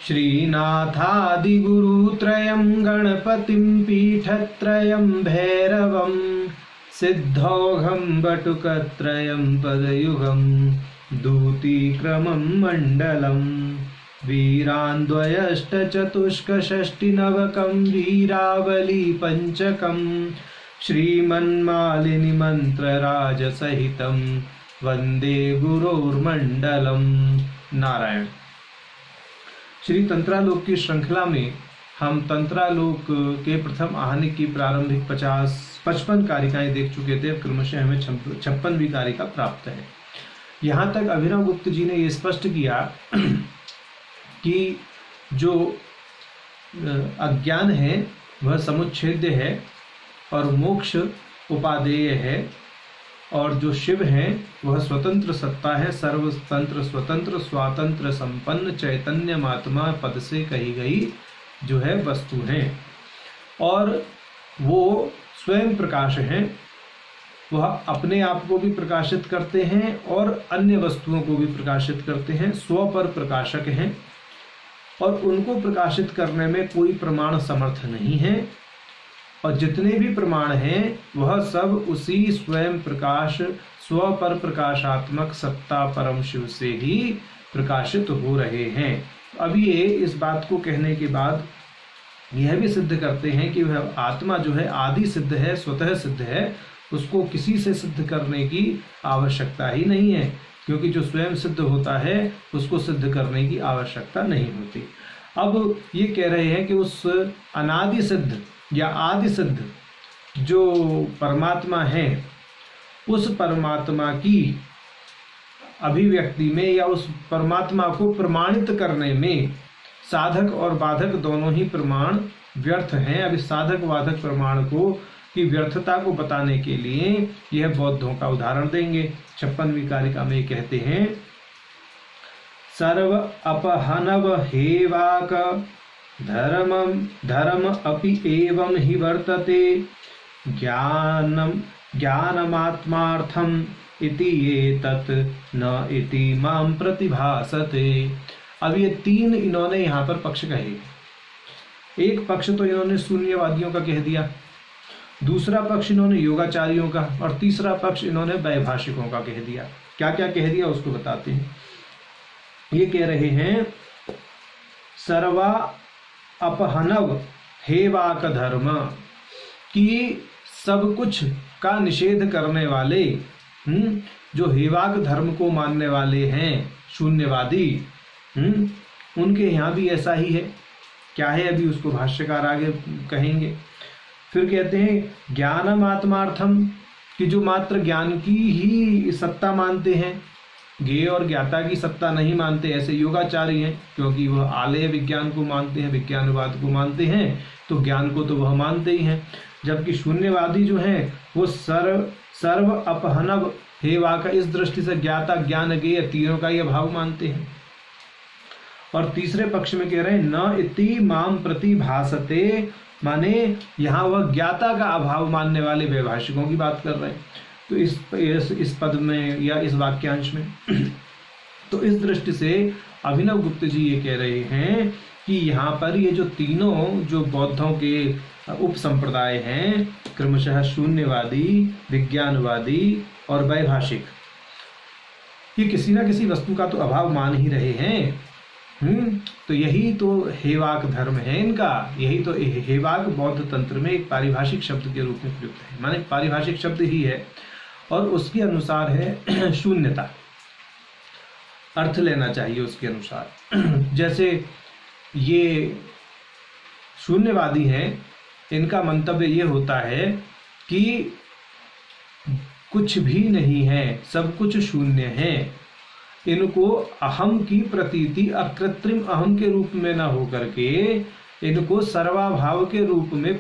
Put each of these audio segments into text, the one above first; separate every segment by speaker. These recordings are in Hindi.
Speaker 1: श्रीनाथादिगुरुत्रयं गणपतिं पीठत्रयं भैरवं सिद्धौघं बटुकत्रयं पदयुगं दूतीक्रमं मण्डलं वीरान्द्वयष्टचतुष्कषष्टिनवकं वीरावली पंचकं श्रीमन्मालिनी मंत्रराजसहितं वंदे गुरोर्मंडलम। नारायण। श्री तंत्रालोक की श्रृंखला में हम तंत्रालोक के प्रथम आहनिक की प्रारंभिक 55 कारिकाएं देख चुके थे। क्रमशः हमें 56वीं कारिका प्राप्त है। यहाँ तक अभिनव गुप्त जी ने ये स्पष्ट किया कि जो अज्ञान है वह समुच्छेद्य है और मोक्ष उपादेय है, और जो शिव है वह स्वतंत्र सत्ता है, सर्वतंत्र स्वतंत्र स्वातंत्र संपन्न चैतन्यमात्मा पद से कही गई जो है वस्तु है, और वो स्वयं प्रकाश है। वह अपने आप को भी प्रकाशित करते हैं और अन्य वस्तुओं को भी प्रकाशित करते हैं, स्व पर प्रकाशक हैं, और उनको प्रकाशित करने में कोई प्रमाण समर्थ नहीं है, और जितने भी प्रमाण हैं वह सब उसी स्वयं प्रकाश स्व पर प्रकाशात्मक सत्ता परम शिव से ही प्रकाशित हो रहे हैं। अब ये इस बात को कहने के बाद यह भी सिद्ध करते हैं कि वह आत्मा जो है आदि सिद्ध है, स्वतः सिद्ध है, उसको किसी से सिद्ध करने की आवश्यकता ही नहीं है, क्योंकि जो स्वयं सिद्ध होता है उसको सिद्ध करने की आवश्यकता नहीं होती। अब ये कह रहे हैं कि उस अनादि सिद्ध या आदि सिद्ध जो परमात्मा है, उस परमात्मा की अभिव्यक्ति में या उस परमात्मा को प्रमाणित करने में साधक और बाधक दोनों ही प्रमाण व्यर्थ हैं। अब इस साधक बाधक प्रमाण को की व्यर्थता को बताने के लिए यह बौद्धों का उदाहरण देंगे। 56वीं कारिका में कहते हैं, सर्व अपहनव हेवाक धर्म अपि एवं ही वर्तते ज्ञानमात्मार्थम इति ये तत् न इति माम प्रतिभासते। अब ये तीन इन्होंने यहाँ पर पक्ष कहे। एक पक्ष तो इन्होंने शून्यवादियों का कह दिया, दूसरा पक्ष इन्होंने योगाचारियों का, और तीसरा पक्ष इन्होंने वैभाषिकों का कह दिया। क्या क्या कह दिया उसको बताते हैं। ये कह रहे हैं, सर्वा अपहनव हेवाक धर्म, कि सब कुछ का निषेध करने वाले जो हेवाक धर्म को मानने वाले हैं शून्यवादी, उनके यहाँ भी ऐसा ही है। क्या है अभी उसको भाष्यकार आगे कहेंगे। फिर कहते हैं ज्ञानम आत्मार्थम, कि जो मात्र ज्ञान की ही सत्ता मानते हैं, ज्ञेय और ज्ञाता की सत्ता नहीं मानते, ऐसे योगाचारी हैं, क्योंकि वह आलय विज्ञान को मानते हैं, विज्ञानवाद को मानते हैं, तो ज्ञान को तो वह मानते ही हैं। जबकि शून्यवादी जो हैं वो सर्व अपहनव हेवा का इस दृष्टि से ज्ञाता ज्ञान ज्ञेय तीनों का ही अभाव मानते हैं। और तीसरे पक्ष में कह रहे हैं, न इति माम प्रतिभासते, माने यहाँ वह ज्ञाता का अभाव मानने वाले वैभाषिकों की बात कर रहे हैं। तो इस पद में या इस वाक्यांश में तो इस दृष्टि से अभिनव गुप्त जी ये कह रहे हैं कि यहाँ पर ये जो तीनों जो बौद्धों के उप संप्रदाय हैं, क्रमशः शून्यवादी, विज्ञानवादी और वैभाषिक, ये किसी न किसी वस्तु का तो अभाव मान ही रहे हैं। तो यही तो हेवाक धर्म है इनका। यही तो हेवाक बौद्ध तंत्र में एक पारिभाषिक शब्द के रूप में प्रयुक्त है, माने पारिभाषिक शब्द ही है, और उसके अनुसार है शून्यता, अर्थ लेना चाहिए उसके अनुसार। जैसे ये शून्यवादी हैं, इनका मंतव्य ये होता है कि कुछ भी नहीं है, सब कुछ शून्य है। इनको अहम की प्रतीति अकृत्रिम अहम के रूप में न होकर के इनको सर्वाभाव के रूप में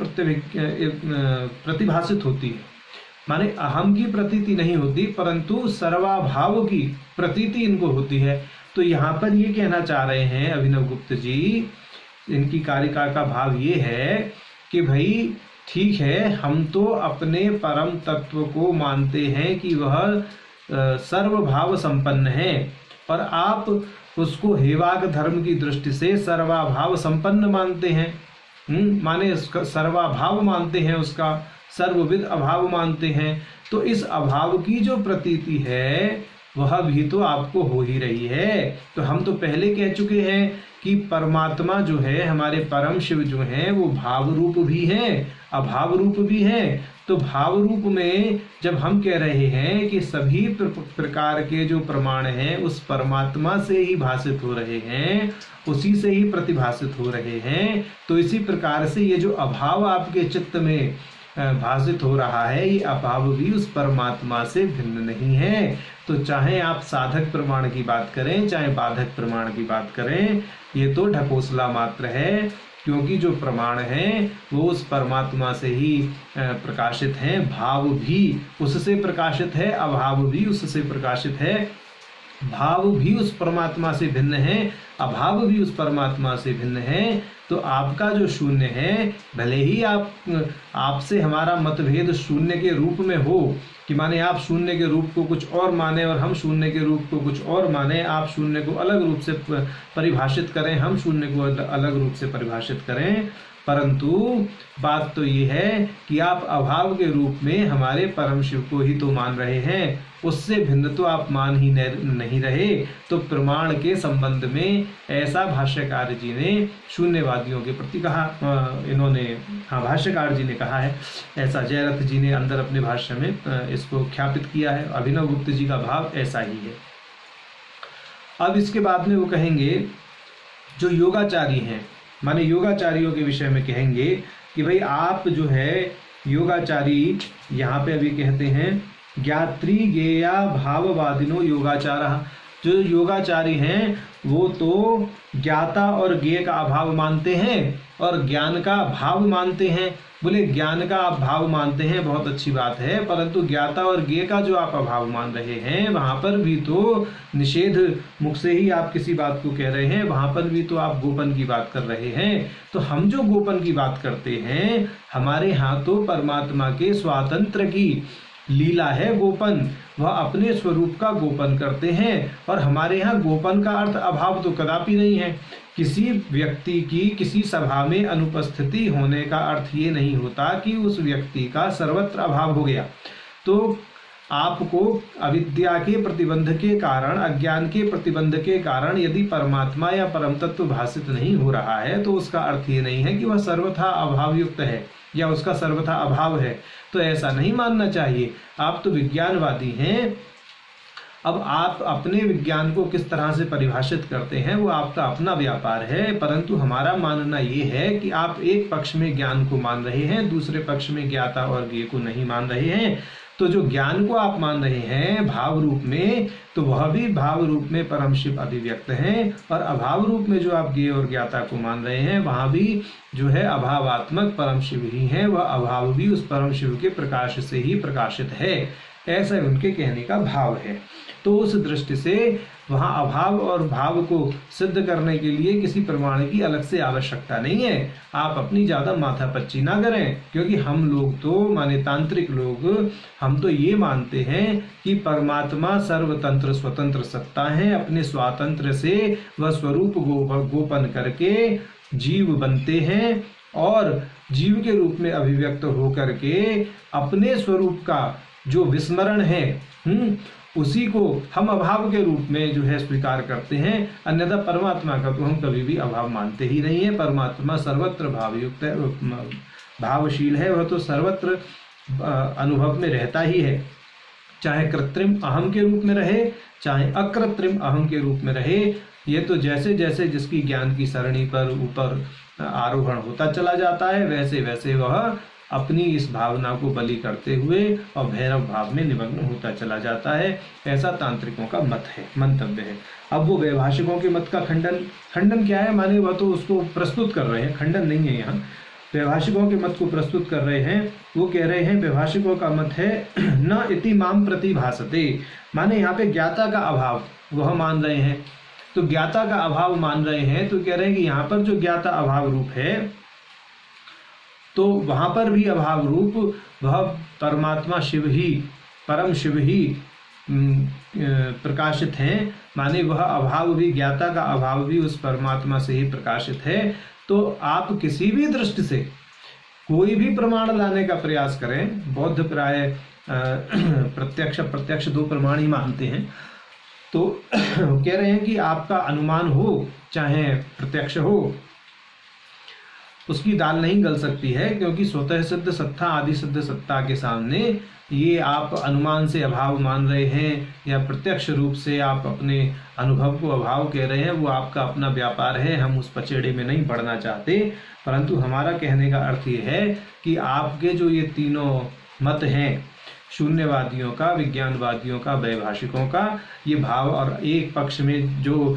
Speaker 1: प्रतिभाषित होती है। माने अहम की प्रतीति नहीं होती, परंतु सर्वाभाव की प्रतीति इनको होती है। तो यहाँ पर ये कहना चाह रहे हैं अभिनव गुप्त जी, इनकी कारिका का भाव ये है कि भाई ठीक है, हम तो अपने परम तत्व को मानते हैं कि वह सर्वभाव संपन्न है, और आप उसको हेवाग धर्म की दृष्टि से सर्वाभाव संपन्न मानते हैं। माने सर्वाभाव मानते हैं, उसका सर्वविद अभाव मानते हैं। तो इस अभाव की जो प्रतीति है वह भी तो आपको हो ही रही है। तो हम तो पहले कह चुके हैं कि परमात्मा जो है, हमारे परम शिव जो हैं, वो भाव रूप भी हैं, अभाव रूप भी हैं। तो भाव रूप में जब हम कह रहे हैं कि सभी प्रकार के जो प्रमाण हैं उस परमात्मा से ही भाषित हो रहे हैं, उसी से ही प्रतिभाषित हो रहे हैं, तो इसी प्रकार से ये जो अभाव आपके चित्त में भाषित हो रहा है, ये अभाव भी उस परमात्मा से भिन्न नहीं है। तो चाहे आप साधक प्रमाण की बात करें, चाहे बाधक प्रमाण की बात करें, ये तो ढकोसला मात्र है, क्योंकि जो प्रमाण हैं वो उस परमात्मा से ही प्रकाशित हैं। भाव भी उससे प्रकाशित है, अभाव भी उससे प्रकाशित है। भाव भी उस परमात्मा से भिन्न है, अभाव भी उस परमात्मा से भिन्न है। तो आपका जो शून्य है, भले ही आपसे हमारा मतभेद शून्य के रूप में हो, कि माने आप शून्य के रूप को कुछ और माने और हम शून्य के रूप को कुछ और माने, आप शून्य को अलग रूप से परिभाषित करें, हम शून्य को अलग रूप से परिभाषित करें, परंतु बात तो ये है कि आप अभाव के रूप में हमारे परम शिव को ही तो मान रहे हैं, उससे भिन्न तो आप मान ही नहीं रहे। तो प्रमाण के संबंध में ऐसा भाष्यकार जी ने शून्यवादियों के प्रति कहा, भाष्यकार जी ने कहा है, ऐसा जयरथ जी ने अंदर अपने भाष्य में इसको ख्यापित किया है। अभिनव गुप्त जी का भाव ऐसा ही है। अब इसके बाद में वो कहेंगे जो योगाचारी हैं, माने योगाचारियों के विषय में कहेंगे कि भाई आप जो है योगाचारी, यहाँ पे अभी कहते हैं ज्ञात्री गेया भाववादिनो योगाचारः, जो योगाचारी हैं वो तो ज्ञाता और ज्ञेय का अभाव मानते हैं और ज्ञान का भाव मानते हैं। बोले ज्ञान का आप भाव मानते हैं, बहुत अच्छी बात है, परंतु ज्ञाता और ज्ञेय का जो आप अभाव मान रहे हैं, वहां पर भी तो निषेध मुख से ही आप किसी बात को कह रहे हैं, वहां पर भी तो आप गोपन की बात कर रहे हैं। तो हम जो गोपन की बात करते हैं, हमारे यहाँ तो परमात्मा के स्वातंत्र की लीला है गोपन, वह अपने स्वरूप का गोपन करते हैं। और हमारे यहाँ गोपन का अर्थ अभाव तो कदापि नहीं है। किसी व्यक्ति की किसी सभा में अनुपस्थिति होने का अर्थ ये नहीं होता कि उस व्यक्ति का सर्वत्र अभाव हो गया। तो आपको अविद्या के प्रतिबंध के कारण, अज्ञान के प्रतिबंध के कारण यदि परमात्मा या परम तत्व भाषित नहीं हो रहा है, तो उसका अर्थ ये नहीं है कि वह सर्वथा अभाव युक्त है या उसका सर्वथा अभाव है। तो ऐसा नहीं मानना चाहिए। आप तो विज्ञानवादी हैं। अब आप अपने विज्ञान को किस तरह से परिभाषित करते हैं वो आपका अपना व्यापार है, परंतु हमारा मानना ये है कि आप एक पक्ष में ज्ञान को मान रहे हैं, दूसरे पक्ष में ज्ञाता और ज्ञेय को नहीं मान रहे हैं। तो जो ज्ञान को आप मान रहे हैं भाव रूप में, तो वह भी भाव रूप में परम शिव अभिव्यक्त हैं, और अभाव रूप में जो आप ज्ञेय और ज्ञाता को मान रहे हैं, वहां भी जो है अभावात्मक परम शिव ही है, वह अभाव भी उस परम शिव के प्रकाश से ही प्रकाशित है। ऐसा उनके कहने का भाव है। तो उस दृष्टि से वहां अभाव और भाव को सिद्ध करने के लिए किसी प्रमाण की अलग से आवश्यकता नहीं है। आप अपनी ज्यादा माथापच्ची ना करें, क्योंकि हम लोग तो माने तांत्रिक लोग, हम तो ये मानते हैं कि परमात्मा सर्वतंत्र स्वतंत्र सत्ता है। अपने स्वातंत्र से वह स्वरूप गोपन करके जीव बनते हैं और जीव के रूप में अभिव्यक्त होकर के अपने स्वरूप का जो विस्मरण है उसी को हम अभाव के रूप में जो है स्वीकार करते हैं। अन्यथा परमात्मा का तो हम कभी भी अभाव मानते ही नहीं है। परमात्मा सर्वत्र भावयुक्त है, भावशील है, वह तो सर्वत्र अनुभव में रहता ही है, चाहे कृत्रिम अहम के रूप में रहे चाहे अकृत्रिम अहम के रूप में रहे। ये तो जैसे जैसे जिसकी ज्ञान की सरणी पर ऊपर आरोहण होता चला जाता है, वैसे वैसे वह अपनी इस भावना को बलि करते हुए और भैरव भाव में निमग्न होता चला जाता है। ऐसा तांत्रिकों का मत है, मंतव्य है। अब वो वैभाषिकों के मत का खंडन क्या है, माने वह तो उसको प्रस्तुत कर रहे हैं, खंडन नहीं है। यहाँ वैभाषिकों के मत को प्रस्तुत कर रहे हैं। वो कह रहे हैं वैभाषिकों का मत है न इति माम प्रतिभासते, माने यहाँ पे ज्ञाता का अभाव वह मान रहे हैं। तो ज्ञाता का अभाव मान रहे हैं तो कह रहे हैं कि यहाँ पर जो ज्ञाता अभाव रूप है, तो वहां पर भी अभाव रूप वह परमात्मा शिव ही, परम शिव ही प्रकाशित हैं, माने वह अभाव भी, ज्ञाता का अभाव भी उस परमात्मा से ही प्रकाशित है। तो आप किसी भी दृष्टि से कोई भी प्रमाण लाने का प्रयास करें, बौद्ध प्राय प्रत्यक्ष प्रत्यक्ष दो प्रमाण ही मानते हैं, तो कह रहे हैं कि आपका अनुमान हो चाहे प्रत्यक्ष हो, उसकी दाल नहीं गल सकती है, क्योंकि स्वतः सिद्ध सत्ता आदि सिद्ध सत्ता के सामने ये आप अनुमान से अभाव मान रहे हैं या प्रत्यक्ष रूप से आप अपने अनुभव को अभाव कह रहे हैं, वो आपका अपना व्यापार है, हम उस पचेड़े में नहीं पड़ना चाहते। परंतु हमारा कहने का अर्थ ये है कि आपके जो ये तीनों मत हैं, शून्यवादियों का, विज्ञानवादियों का, वैभाषिकों का, ये भाव, और एक पक्ष में जो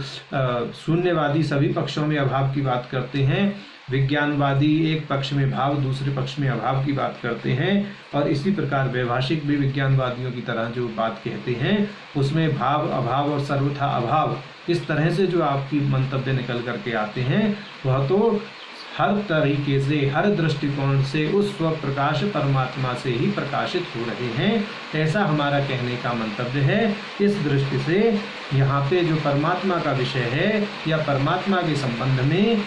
Speaker 1: शून्यवादी सभी पक्षों में अभाव की बात करते हैं, विज्ञानवादी एक पक्ष में भाव, दूसरे पक्ष में अभाव की बात करते हैं, और इसी प्रकार वैभाषिक भी विज्ञानवादियों की तरह जो बात कहते हैं उसमें भाव, अभाव और सर्वथा अभाव, इस तरह से जो आपकी मंतव्य निकल करके आते हैं, वह तो हर तरीके से, हर दृष्टिकोण से उस स्वप्रकाश परमात्मा से ही प्रकाशित हो रहे हैं, ऐसा हमारा कहने का मंतव्य है। इस दृष्टि से यहाँ पे जो परमात्मा का विषय है या परमात्मा के संबंध में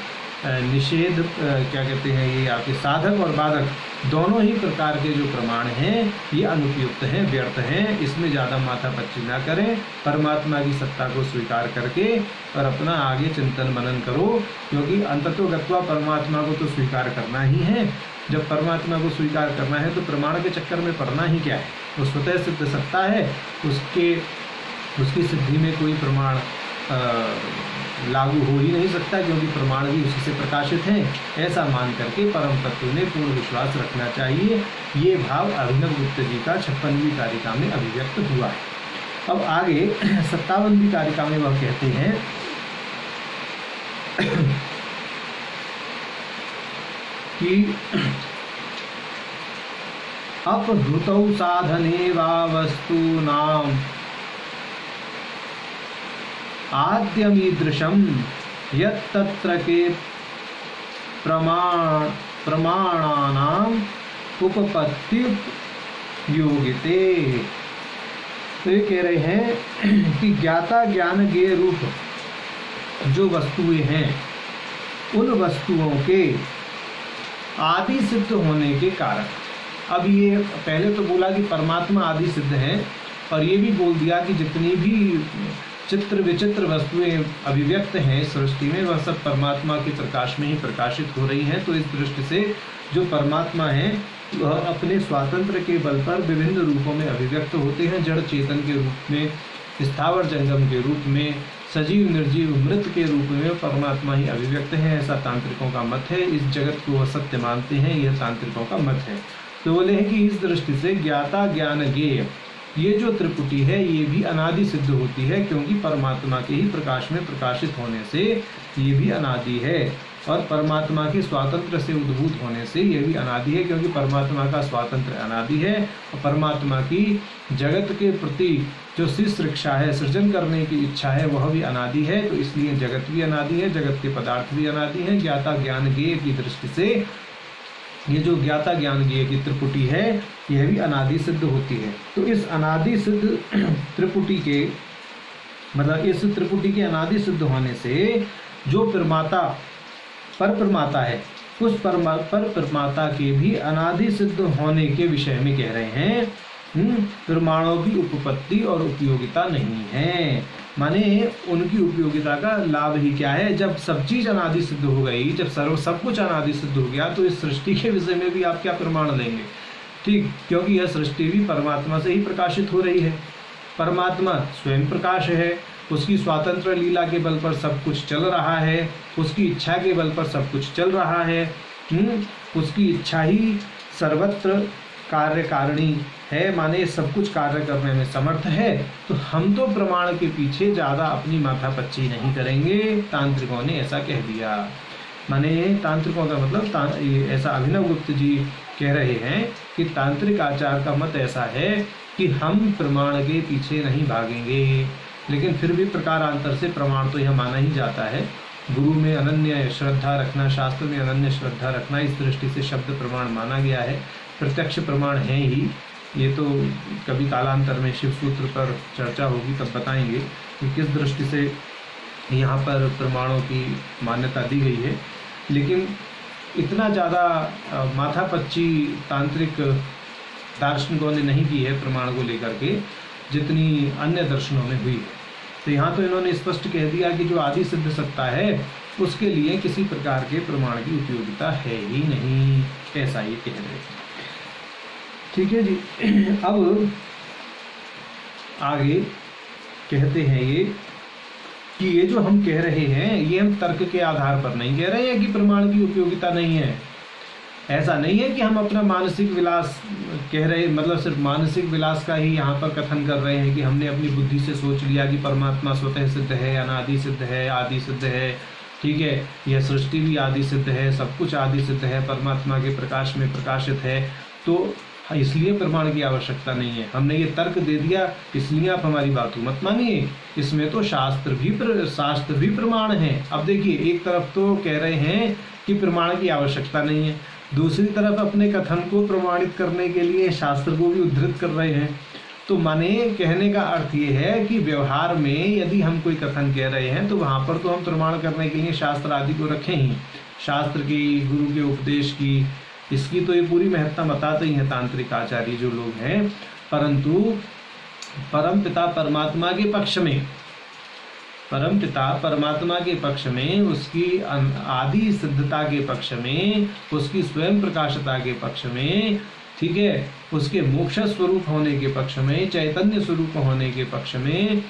Speaker 1: निषेध क्या कहते हैं, ये आपके साधक और बाधक दोनों ही प्रकार के जो प्रमाण हैं ये अनुपयुक्त हैं, व्यर्थ हैं, इसमें ज़्यादा माथापच्ची ना करें। परमात्मा की सत्ता को स्वीकार करके और अपना आगे चिंतन मनन करो, क्योंकि अंततोगत्वा परमात्मा को तो स्वीकार करना ही है। जब परमात्मा को स्वीकार करना है तो प्रमाण के चक्कर में पड़ना ही क्या है, वो स्वतः सिद्ध सत्ता है, उसकी सिद्धि में कोई प्रमाण लागू हो ही नहीं सकता, क्योंकि प्रमाण भी उसी से प्रकाशित हैं। ऐसा मान करके परम तत्व में पूर्ण विश्वास रखना चाहिए। ये भाव अभिनव गुप्त जी का 56वीं कारिका में अभिव्यक्त हुआ है। अब आगे 57वीं कारिका में वह कहते हैं कि अपहृतौ साधने वा वस्तूनां आद्यमीदृशं यत्तत्र के प्रमाणानाम उपपत्ति योगिते। तो ये कह रहे हैं कि ज्ञाता ज्ञान ज्ञेय रूप जो वस्तुएं हैं, उन वस्तुओं के आदि सिद्ध होने के कारण, अब ये पहले तो बोला कि परमात्मा आदि सिद्ध है, और ये भी बोल दिया कि जितनी भी चित्र विचित्र वस्तुएं अभिव्यक्त हैं सृष्टि में, वह सब परमात्मा के प्रकाश में ही प्रकाशित हो रही हैं। तो इस दृष्टि से जो परमात्मा है वह अपने स्वातंत्र के बल पर विभिन्न रूपों में अभिव्यक्त होते हैं, जड़ चेतन के रूप में, स्थावर जंगम के रूप में, सजीव निर्जीव मृत के रूप में परमात्मा ही अभिव्यक्त है। ऐसा तांत्रिकों का मत है। इस जगत को वह सत्य मानते हैं, यह तांत्रिकों का मत है। तो बोले हैं कि इस दृष्टि से ज्ञाता ज्ञान ज्ञेय ये जो त्रिपुटी है ये भी अनादि सिद्ध होती है, क्योंकि परमात्मा के ही प्रकाश में प्रकाशित होने से ये भी अनादि है, और परमात्मा के स्वातंत्र से उद्भूत होने से ये भी अनादि है, क्योंकि परमात्मा का स्वातंत्र अनादि है, और परमात्मा की जगत के प्रति जो शिक्षा है, सृजन करने की इच्छा है, वह भी अनादि है। तो इसलिए जगत भी अनादि है, जगत के पदार्थ भी अनादि हैं। ज्ञाता ज्ञान ज्ञेय की दृष्टि से ये जो ज्ञाता ज्ञान ज्ञेय की त्रिपुटी है यह भी अनादि सिद्ध होती है। तो इस अनादि सिद्ध त्रिपुटी के मतलब इस त्रिपुटी के अनादि सिद्ध होने से जो प्रमाता पर प्रमाता है, उस पर प्रमाता के भी अनादि सिद्ध होने के विषय में कह रहे हैं प्रमाणों की उपपत्ति और उपयोगिता नहीं है। माने उनकी उपयोगिता का लाभ ही क्या है, जब सब चीज अनादि सिद्ध हो गई, जब सब कुछ अनादि सिद्ध हो गया, तो इस सृष्टि के विषय में भी आप क्या प्रमाण लेंगे? ठीक, क्योंकि यह सृष्टि भी परमात्मा से ही प्रकाशित हो रही है। परमात्मा स्वयं प्रकाश है, उसकी स्वतंत्र लीला के बल पर सब कुछ चल रहा है, उसकी इच्छा के बल पर सब कुछ चल रहा है। उसकी इच्छा ही सर्वत्र कार्यकारिणी है, माने सब कुछ कार्य करने में समर्थ है। तो हम तो प्रमाण के पीछे ज़्यादा अपनी माथापच्ची नहीं करेंगे, तांत्रिकों ने ऐसा कह दिया। माने तांत्रिकों का मतलब ऐसा अभिनव गुप्त जी कह रहे हैं कि तांत्रिक आचार का मत ऐसा है कि हम प्रमाण के पीछे नहीं भागेंगे, लेकिन फिर भी प्रकारांतर से प्रमाण तो यह माना ही जाता है। गुरु में अनन्य श्रद्धा रखना, शास्त्र में अनन्य श्रद्धा रखना, इस दृष्टि से शब्द प्रमाण माना गया है। प्रत्यक्ष प्रमाण है ही, ये तो कभी कालांतर में शिव सूत्र पर चर्चा होगी तब बताएंगे कि किस दृष्टि से यहाँ पर प्रमाणों की मान्यता दी गई है। लेकिन इतना ज़्यादा माथापच्ची तांत्रिक दार्शनिकों ने नहीं की है प्रमाण को लेकर के जितनी अन्य दर्शनों में हुई है। तो यहाँ तो इन्होंने स्पष्ट कह दिया कि जो आदि सिद्ध सत्ता है उसके लिए किसी प्रकार के प्रमाण की उपयोगिता है ही नहीं, ऐसा ही कह रहे हैं। ठीक है जी। अब आगे कहते हैं ये कि ये जो हम कह रहे हैं ये हम तर्क के आधार पर नहीं कह रहे हैं कि प्रमाण की उपयोगिता नहीं है। ऐसा नहीं है कि हम अपना मानसिक विलास कह रहे, मतलब सिर्फ मानसिक विलास का ही यहाँ पर कथन कर रहे हैं कि हमने अपनी बुद्धि से सोच लिया कि परमात्मा स्वतः सिद्ध है, अनादि सिद्ध है, आदि सिद्ध है। ठीक है, यह सृष्टि भी आदि सिद्ध है, सब कुछ आदि सिद्ध है, परमात्मा के प्रकाश में प्रकाशित है, तो इसलिए प्रमाण की आवश्यकता नहीं है। हमने ये तर्क दे दिया इसलिए आप हमारी बात मत मानिए, इसमें तो शास्त्र भी प्रमाण है। अब देखिए, एक तरफ तो कह रहे हैं कि प्रमाण की आवश्यकता नहीं है, दूसरी तरफ अपने कथन को प्रमाणित करने के लिए शास्त्र को भी उद्धृत कर रहे हैं। तो माने कहने का अर्थ ये है कि व्यवहार में यदि हम कोई कथन कह रहे हैं तो वहाँ पर तो हम प्रमाण करने के लिए शास्त्र आदि को रखें ही, शास्त्र की, गुरु के उपदेश की, इसकी तो ये पूरी महत्ता बताते ही हैं तांत्रिक आचार्य जो लोग हैं। परंतु परमपिता परमात्मा के पक्ष में, परमपिता परमात्मा के पक्ष में, उसकी आदि सिद्धता के पक्ष में, उसकी स्वयं प्रकाशता के पक्ष में, ठीक है, उसके मोक्ष स्वरूप होने के पक्ष में, चैतन्य स्वरूप होने के पक्ष में,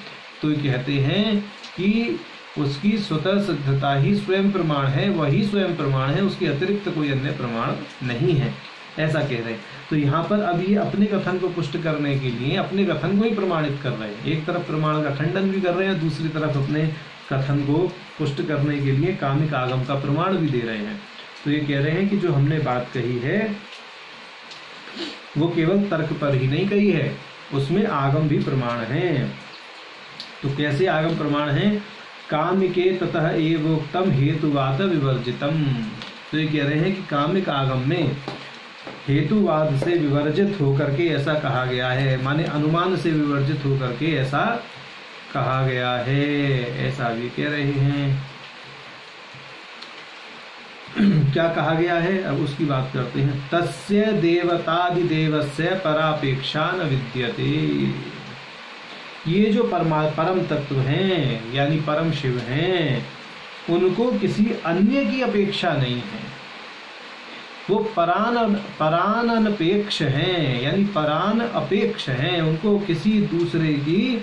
Speaker 1: तो कहते हैं कि उसकी स्वतः सिद्धता ही स्वयं प्रमाण है, वही स्वयं प्रमाण है, उसके अतिरिक्त कोई अन्य प्रमाण नहीं है, ऐसा कह रहे हैं। तो यहाँ पर अब ये अपने कथन को पुष्ट करने के लिए अपने कथन को ही प्रमाणित कर रहे हैं। एक तरफ प्रमाण का खंडन भी कर रहे हैं, दूसरी तरफ अपने कथन को पुष्ट करने के लिए कामिक आगम का प्रमाण भी दे रहे हैं। तो ये कह रहे हैं कि जो हमने बात कही है वो केवल तर्क पर ही नहीं कही है, उसमें आगम भी प्रमाण हैं। तो कैसे आगम प्रमाण हैं? कामिके ततः एवोक्तम हेतुवाद विवर्जितम। तो ये कह रहे हैं कि कामिक आगम में हेतुवाद से विवर्जित होकर के ऐसा कहा गया है, माने अनुमान से विवर्जित होकर के ऐसा कहा गया है, ऐसा भी कह रहे हैं। क्या कहा गया है, अब उसकी बात करते हैं। तस्य देवतादिदेवस्य परापेक्षा न विद्यते। ये जो परम तत्व हैं यानी परम शिव हैं, उनको किसी अन्य की अपेक्षा नहीं है। वो परान अनपेक्ष हैं, यानी परान अपेक्ष हैं, उनको किसी दूसरे की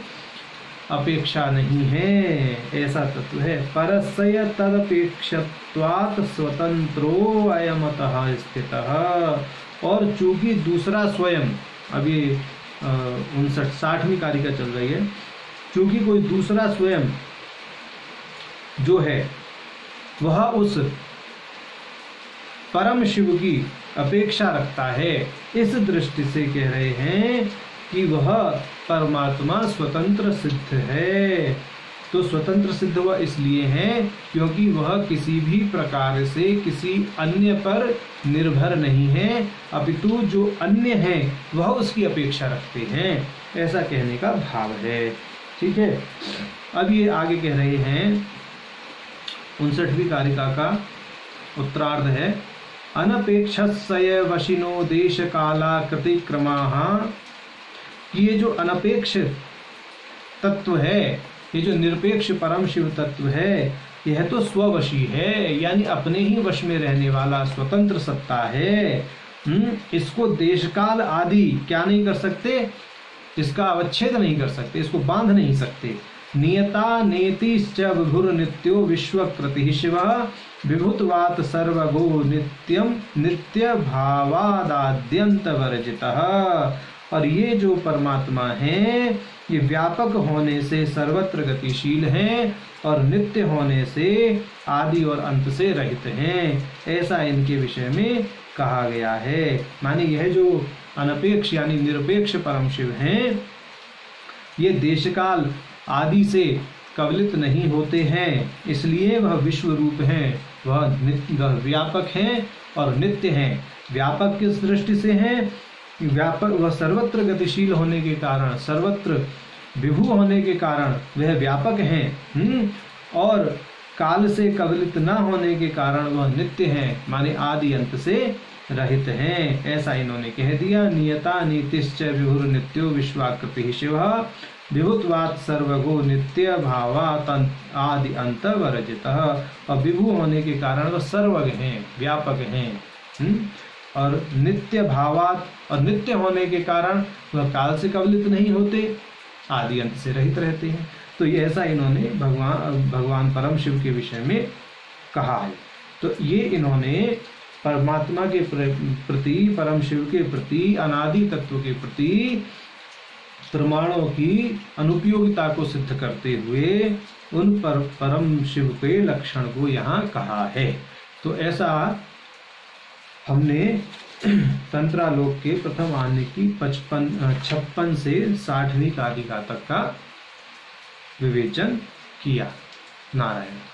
Speaker 1: अपेक्षा नहीं है, ऐसा तत्व है। परस्य तदपेक्षत्वात् स्वतंत्रो अयमतः स्थितः। और चूंकि दूसरा स्वयं, अभी 59-60वीं कारिका चल रही है, चूंकि कोई दूसरा स्वयं जो है वह उस परम शिव की अपेक्षा रखता है, इस दृष्टि से कह रहे हैं कि वह परमात्मा स्वतंत्र सिद्ध है। तो स्वतंत्र सिद्ध वह इसलिए है क्योंकि वह किसी भी प्रकार से किसी अन्य पर निर्भर नहीं है, अपितु जो अन्य है वह उसकी अपेक्षा रखते हैं, ऐसा कहने का भाव है। ठीक है, अब ये आगे कह रहे हैं 59वीं कारिका का उत्तरार्ध है। अनपेक्षस्य वशिनो देश काला कृति क्रमाः। ये जो अनपेक्ष तत्व है, ये जो निरपेक्ष परम शिव तत्व है, यह तो स्ववशी है, यानी अपने ही वश में रहने वाला स्वतंत्र सत्ता है। इसको देश काल आदि क्या नहीं कर सकते, इसका अवच्छेद नहीं कर सकते, इसको बांध नहीं सकते। नियता नेतिश्च विभुर नित्यो विश्वकृति शिवः विभुत्वात् सर्वगो नित्यम नित्य भावादाद्यंत वर्जितः। और ये जो परमात्मा है ये व्यापक होने से सर्वत्र गतिशील हैं और नित्य होने से आदि और अंत से रहित हैं, ऐसा इनके विषय में कहा गया है। माने यह जो अनपेक्ष यानी निरपेक्ष परम शिव हैं, ये देशकाल आदि से कवलित नहीं होते हैं, इसलिए वह विश्व रूप हैं, वह व्यापक हैं और नित्य हैं। व्यापक किस दृष्टि से हैं? व्यापक व सर्वत्र गतिशील होने के कारण, सर्वत्र विभू होने के कारण वह व्यापक हैं, और काल से कवलित न होने के कारण वह नित्य हैं, माने आदि अंत से रहित हैं, ऐसा इन्होंने कह दिया। नियता नीतिश्च विभुर नित्यो विश्वाकृति शिव विभुत्वात् सर्वगो नित्य भावात् आदि अंत वर्जितः। और विभु होने के कारण वह सर्वज्ञ हैं, व्यापक हैं, और नित्य भावात्, और नित्य होने के कारण वह काल से कवलित नहीं होते, आदि अंत से रहित रहते हैं। तो ये ऐसा इन्होंने भगवान परम शिव के विषय में कहा है। तो ये इन्होंने परमात्मा के प्रति, परम शिव के प्रति, अनादि तत्व के प्रति प्रमाणों की अनुपयोगिता को सिद्ध करते हुए उन परम शिव के लक्षण को यहाँ कहा है। तो ऐसा हमने तंत्रालोक के प्रथम आने की 56 से 60वीं कारिका तक का विवेचन किया। नारायण।